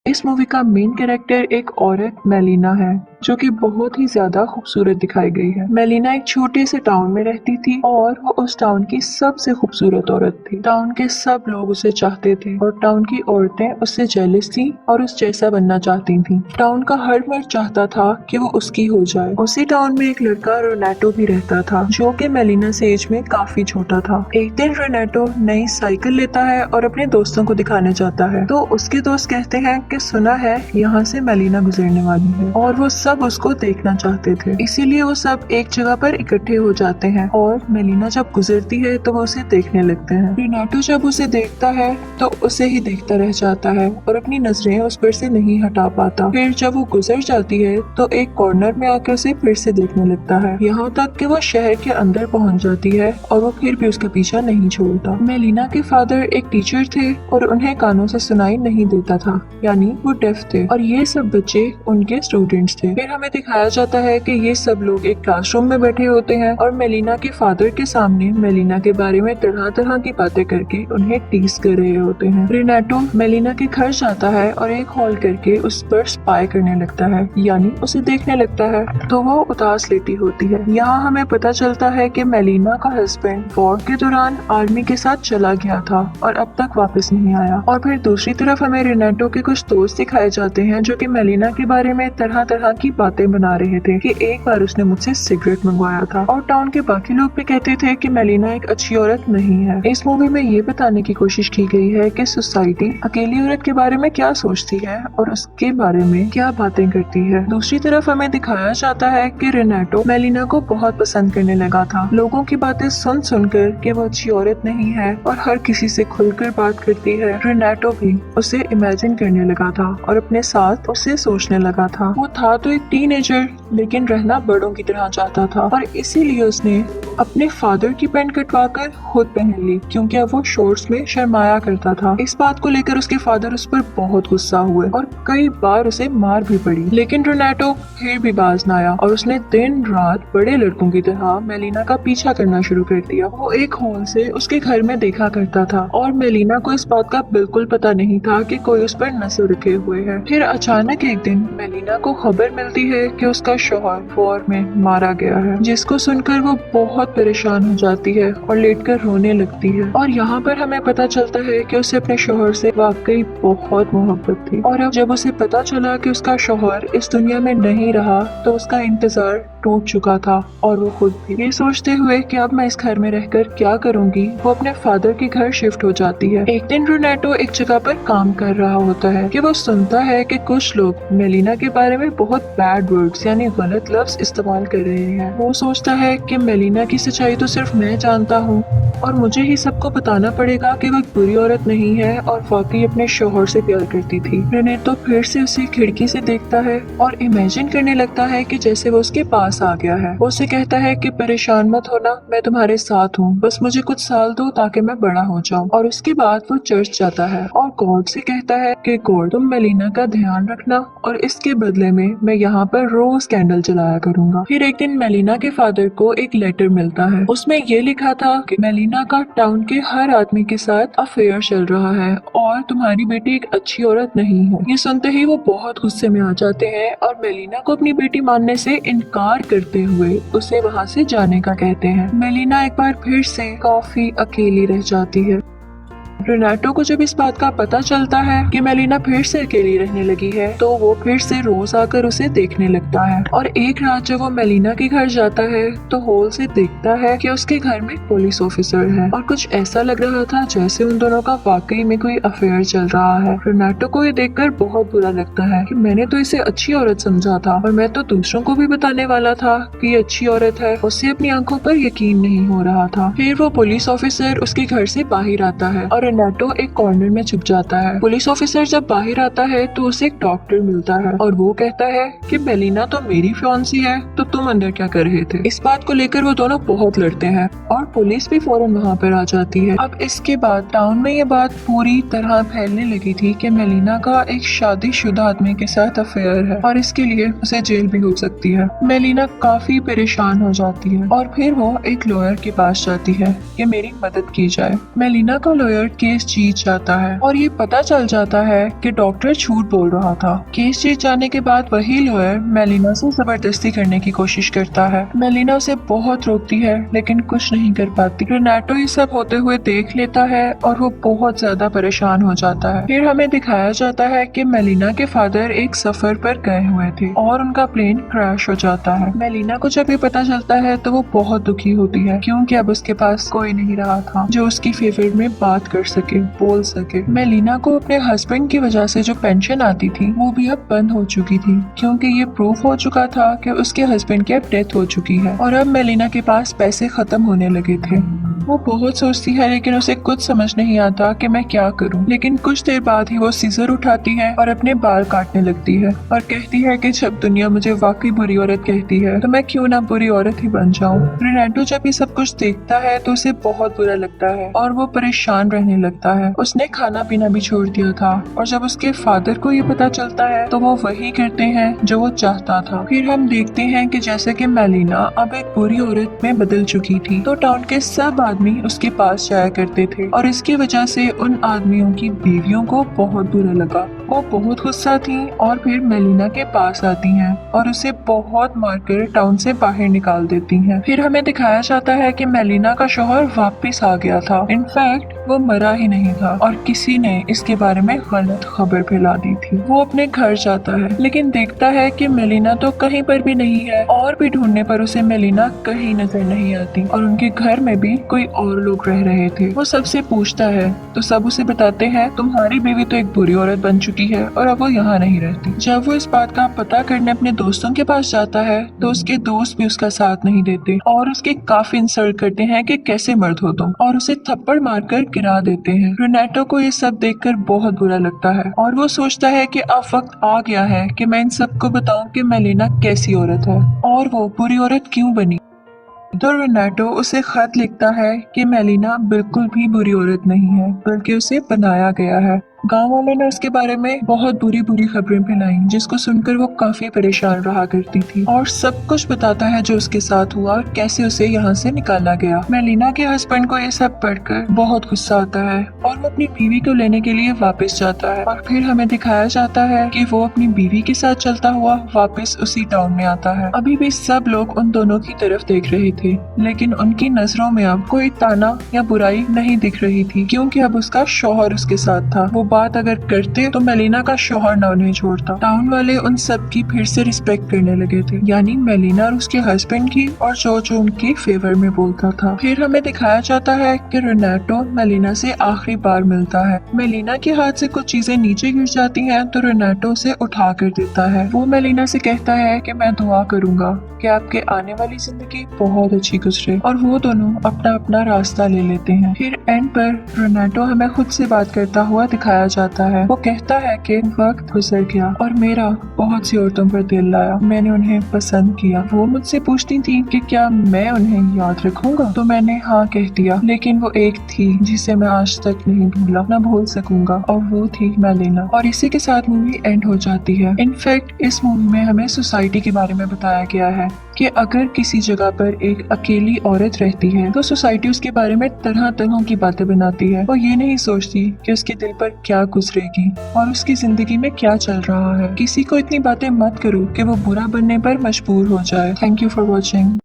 इस मूवी का main character एक औरत मेलिना है जो कि बहुत ही ज्यादा खूबसूरत दिखाई गई है। मेलिना एक छोटे से टाउन में रहती थी और वो उस टाउन की सबसे खूबसूरत औरत थी। टाउन के सब लोग उसे चाहते थे और टाउन की औरतें उससे जेलस थी और उस जैसा बनना चाहती थी। टाउन का हर मर्द चाहता था कि वो उसकी हो जाए। उसी टाउन में एक लड़का रोनाटो भी रहता था जो कि मेलिना से एज में काफी छोटा था। एक दिन रोनाटो नई साइकिल लेता है और अपने दोस्तों को दिखाने जाता है तो उसके दोस्त कहते हैं कि सुना है यहाँ से मेलिना गुजरने वाली है और वो सब उसको देखना चाहते थे। इसीलिए वो सब एक जगह पर इकट्ठे हो जाते हैं और मेलिना जब गुजरती है तो वो उसे देखने लगते हैं। रोनाटो जब उसे देखता है तो उसे ही देखता रह जाता है और अपनी नजरें उस पर से नहीं हटा पाता। फिर जब वो गुजर जाती है तो एक कॉर्नर में आकर उसे फिर से देखने लगता है, यहाँ तक कि वो शहर के अंदर पहुँच जाती है और वो फिर भी उसका पीछा नहीं छोड़ता। मेलिना के फादर एक टीचर थे और उन्हें कानों से सुनाई नहीं देता था, यानी वो डेफ थे और ये सब बच्चे उनके स्टूडेंट्स थे। फिर हमें दिखाया जाता है कि ये सब लोग एक क्लासरूम में बैठे होते हैं और मेलिना के फादर के सामने मेलिना के बारे में तरह तरह की बातें करके उन्हें टीज कर रहे होते हैं। रेनाटो मेलिना के घर जाता है और एक हॉल करके उस पर स्पाई करने लगता है, यानी उसे देखने लगता है तो वो उदास लेटी होती है। यहाँ हमें पता चलता है कि मेलिना का हस्बैंड वॉर के दौरान आर्मी के साथ चला गया था और अब तक वापस नहीं आया। और फिर दूसरी तरफ हमें रेनाटो के कुछ दोस्त दिखाए जाते हैं जो कि मेलिना के बारे में तरह तरह की बातें बना रहे थे कि एक बार उसने मुझसे सिगरेट मंगवाया था और टाउन के बाकी लोग भी कहते थे कि मेलिना एक अच्छी औरत नहीं है। इस मूवी में ये बताने की कोशिश की गई है कि सोसाइटी अकेली औरत के बारे में क्या सोचती है और उसके बारे में क्या बातें करती है। दूसरी तरफ हमें दिखाया जाता है कि रेनाटो मेलिना को बहुत पसंद करने लगा था। लोगों की बातें सुन सुनकर कि वो अच्छी औरत नहीं है और हर किसी से खुलकर बात करती है, रेनाटो भी उसे इमेजिन करने लगा था और अपने साथ उसे सोचने लगा था। वो था तो एक टीनेजर लेकिन रहना बड़ों की तरह चाहता था और इसीलिए उसने अपने फादर की पैंट कटवाकर खुद पहन ली क्योंकि अब वो शॉर्ट्स में शर्माया करता था। इस बात को लेकर उसके फादर उस पर बहुत गुस्सा हुए और कई बार उसे मार भी पड़ी, लेकिन रोनाटो फिर भी बाज न आया और उसने दिन रात बड़े लड़कों की तरह मेलिना का पीछा करना शुरू कर दिया। वो एक हॉल से उसके घर में देखा करता था और मेलिना को इस बात का बिल्कुल पता नहीं था कि कोई उस पर नजर रखे हुए है। फिर अचानक एक दिन मेलिना को खबर मिलती है कि उसका शौहर वॉर में मारा गया है, जिसको सुनकर वो बहुत परेशान हो जाती है और लेटकर रोने लगती है। और यहाँ पर हमें पता चलता है कि उसे अपने शौहर से वाकई बहुत मोहब्बत थी और अब जब उसे पता चला कि उसका शौहर इस दुनिया में नहीं रहा तो उसका इंतजार टूट चुका था और वो खुद भी। ये सोचते हुए कि अब मैं इस घर में रहकर क्या करूंगी, वो अपने फादर के घर शिफ्ट हो जाती है। एक दिन रोनाटो एक जगह पर काम कर रहा होता है कि वो सुनता है कि कुछ लोग मेलिना के बारे में बहुत बैड वर्ड्स यानी गलत लफ्ज इस्तेमाल कर रहे हैं। वो सोचता है कि मेलिना की सच्चाई तो सिर्फ मैं जानता हूँ और मुझे ही सबको बताना पड़ेगा कि वो बुरी औरत नहीं है और वाकई अपने शौहर से प्यार करती थी। रेनेटो फिर से उसे खिड़की से देखता है और इमेजिन करने लगता है कि जैसे वो उसके पास आ गया है। वो उसे कहता है कि परेशान मत होना, मैं तुम्हारे साथ हूँ, बस मुझे कुछ साल दो ताकि मैं बड़ा हो जाऊँ। और उसके बाद वो चर्च जाता है और गॉड से कहता है कि गॉड तुम मेलिना का ध्यान रखना और इसके बदले में मैं यहाँ पर रोज कैंडल जलाया करूंगा। फिर एक दिन मेलिना के फादर को एक लेटर मिलता है, उसमें ये लिखा था कि मेलिना का टाउन के हर आदमी के साथ अफेयर चल रहा है और तुम्हारी बेटी एक अच्छी औरत नहीं है। ये सुनते ही वो बहुत गुस्से में आ जाते हैं और मेलिना को अपनी बेटी मानने से इनकार करते हुए उसे वहाँ से जाने का कहते हैं। मेलिना एक बार फिर से काफी अकेली रह जाती है। रेनाटो को जब इस बात का पता चलता है कि मेलिना फिर से अकेली रहने लगी है तो वो फिर से रोज आकर उसे देखने लगता है और एक रात जब वो मेलिना के घर जाता है तो हॉल से देखता है कि उसके घर में पुलिस ऑफिसर है और कुछ ऐसा लग रहा था जैसे उन दोनों का वाकई में कोई अफेयर चल रहा है। रेनाटो को ये देखकर बहुत बुरा लगता है कि मैंने तो इसे अच्छी औरत समझा था और मैं तो दूसरों को भी बताने वाला था कि ये अच्छी औरत है। उससे अपनी आंखों पर यकीन नहीं हो रहा था। फिर वो पुलिस ऑफिसर उसके घर से बाहर आता है और रेनाटो एक कॉर्नर में छुप जाता है। पुलिस ऑफिसर जब बाहर आता है तो उसे एक डॉक्टर मिलता है और वो कहता है कि मेलिना तो मेरी फियांसी है, तो तुम अंदर क्या कर रहे थे। इस बात को लेकर वो दोनों बहुत लड़ते हैं और पुलिस भी फौरन वहाँ पर आ जाती है। अब इसके बाद टाउन में ये बात पूरी तरह फैलने लगी थी कि मेलिना का एक शादीशुदा आदमी के साथ अफेयर है और इसके लिए उसे जेल भी हो सकती है। मेलिना काफी परेशान हो जाती है और फिर वो एक लॉयर के पास जाती है कि मेरी मदद की जाए। मेलिना का लॉयर केस जीत जाता है और ये पता चल जाता है कि डॉक्टर झूठ बोल रहा था। केस जीत जाने के बाद वही लॉयर मेलिना से जबरदस्ती करने की कोशिश करता है। मेलिना उसे बहुत रोकती है लेकिन कुछ नहीं कर पाती। रेनाटो ये सब होते हुए देख लेता है और वो बहुत ज्यादा परेशान हो जाता है। फिर हमें दिखाया जाता है कि मेलिना के फादर एक सफर पर गए हुए थे और उनका प्लेन क्रैश हो जाता है। मेलिना को जब ये पता चलता है तो वो बहुत दुखी होती है क्योंकि अब उसके पास कोई नहीं रहा था जो उसकी फेवर में बात कर सके, बोल सके। मेलिना को अपने हस्बैंड की वजह से जो पेंशन आती थी वो भी अब बंद हो चुकी थी क्योंकि ये प्रूफ हो चुका था कि उसके हस्बैंड की अब डेथ हो चुकी है और अब मेलिना के पास पैसे खत्म होने लगे थे। वो बहुत सोचती है लेकिन उसे कुछ समझ नहीं आता कि मैं क्या करूं। लेकिन कुछ देर बाद ही वो सीजर उठाती है और अपने बाल काटने लगती है और कहती है कि जब दुनिया मुझे वाकई बुरी औरत कहती है तो मैं क्यों ना बुरी औरत ही बन जाऊं। रेनाटो जब ये सब कुछ देखता है तो उसे बहुत बुरा लगता है और वो परेशान रहने लगता है। उसने खाना पीना भी छोड़ दिया था और जब उसके फादर को ये पता चलता है तो वो वही करते हैं जो वो चाहता था। फिर हम देखते हैं कि जैसे कि मेलिना अब एक बुरी औरत में बदल चुकी थी तो टाउन के सब आदमी उसके पास जाया करते थे और इसकी वजह से उन आदमियों की बीवियों को बहुत बुरा लगा। वो बहुत गुस्सा थी और फिर मेलिना के पास आती हैं और उसे बहुत मारकर टाउन से बाहर निकाल देती हैं। फिर हमें दिखाया जाता है कि मेलिना का शौहर वापस आ गया था। इनफैक्ट वो मरा ही नहीं था और किसी ने इसके बारे में गलत खबर फैला दी थी। वो अपने घर जाता है लेकिन देखता है कि मेलिना तो कहीं पर भी नहीं है और भी ढूंढने पर उसे मेलिना कहीं नजर नहीं आती और उनके घर में भी कोई और लोग रह रहे थे। वो सबसे पूछता है तो सब उसे बताते हैं तुम्हारी बीवी तो एक बुरी औरत बन चुकी है और अब वो यहाँ नहीं रहती। जब वो इस बात का पता करने अपने दोस्तों के पास जाता है तो उसके दोस्त भी उसका साथ नहीं देते और उसके काफी इंसल्ट करते हैं कि कैसे मर्द हो तुम, और उसे थप्पड़ मारकर गिरा देते हैं। रेनाटो को ये सब देखकर बहुत बुरा लगता है और वो सोचता है कि अब वक्त आ गया है कि मैं इन सबको बताऊं कि मेलिना कैसी औरत है और वो बुरी औरत क्यों बनी। तो रेनाटो उसे खत लिखता है कि मेलिना बिल्कुल भी बुरी औरत नहीं है बल्कि उसे बनाया गया है। गांव वालों ने उसके बारे में बहुत बुरी बुरी खबरें फैलाई जिसको सुनकर वो काफी परेशान रहा करती थी और सब कुछ बताता है जो उसके साथ हुआ और कैसे उसे यहाँ से निकाला गया। मेलिना के हस्बैंड को ये सब पढ़कर बहुत गुस्सा आता है और वो अपनी बीवी को लेने के लिए वापस जाता है और फिर हमें दिखाया जाता है कि वो अपनी बीवी के साथ चलता हुआ वापस उसी टाउन में आता है। अभी भी सब लोग उन दोनों की तरफ देख रहे थे लेकिन उनकी नजरों में अब कोई ताना या बुराई नहीं दिख रही थी क्योंकि अब उसका शौहर उसके साथ था। वो बात अगर करते तो मेलिना का शौहर न उन्हें छोड़ता। टाउन वाले उन सब की फिर से रिस्पेक्ट करने लगे थे, यानी मेलिना और उसके हस्बैंड की, और जो उनके फेवर में बोलता था। फिर हमें दिखाया जाता है कि रेनाटो मेलिना से आखिरी बार मिलता है। मेलिना के हाथ से कुछ चीजें नीचे गिर जाती हैं तो रेनाटो उसे उठा कर देता है। वो मेलिना से कहता है कि मैं दुआ करूंगा कि आपके आने वाली जिंदगी बहुत अच्छी गुजरे, और वो दोनों अपना अपना रास्ता ले लेते हैं। फिर एंड पर रेनाटो हमें खुद से बात करता हुआ दिखाया जाता है। वो कहता है कि वक्त गुजर गया और मेरा बहुत सी औरतों पर दिल लाया, मैंने उन्हें पसंद किया। वो मुझसे पूछती थी कि क्या मैं उन्हें याद रखूंगा, तो मैंने हाँ कह दिया, लेकिन वो एक थी जिसे मैं आज तक नहीं भूला, न भूल सकूंगा, और वो थी मेलिना। और इसी के साथ मूवी एंड हो जाती है। इनफैक्ट इस मूवी में हमें सोसाइटी के बारे में बताया गया है कि अगर किसी जगह पर एक अकेली औरत रहती है तो सोसाइटी उसके बारे में तरह तरह की बातें बनाती है। वो ये नहीं सोचती कि उसके दिल पर क्या गुजरेगी और उसकी जिंदगी में क्या चल रहा है। किसी को इतनी बातें मत करो कि वो बुरा बनने पर मजबूर हो जाए। Thank you for watching.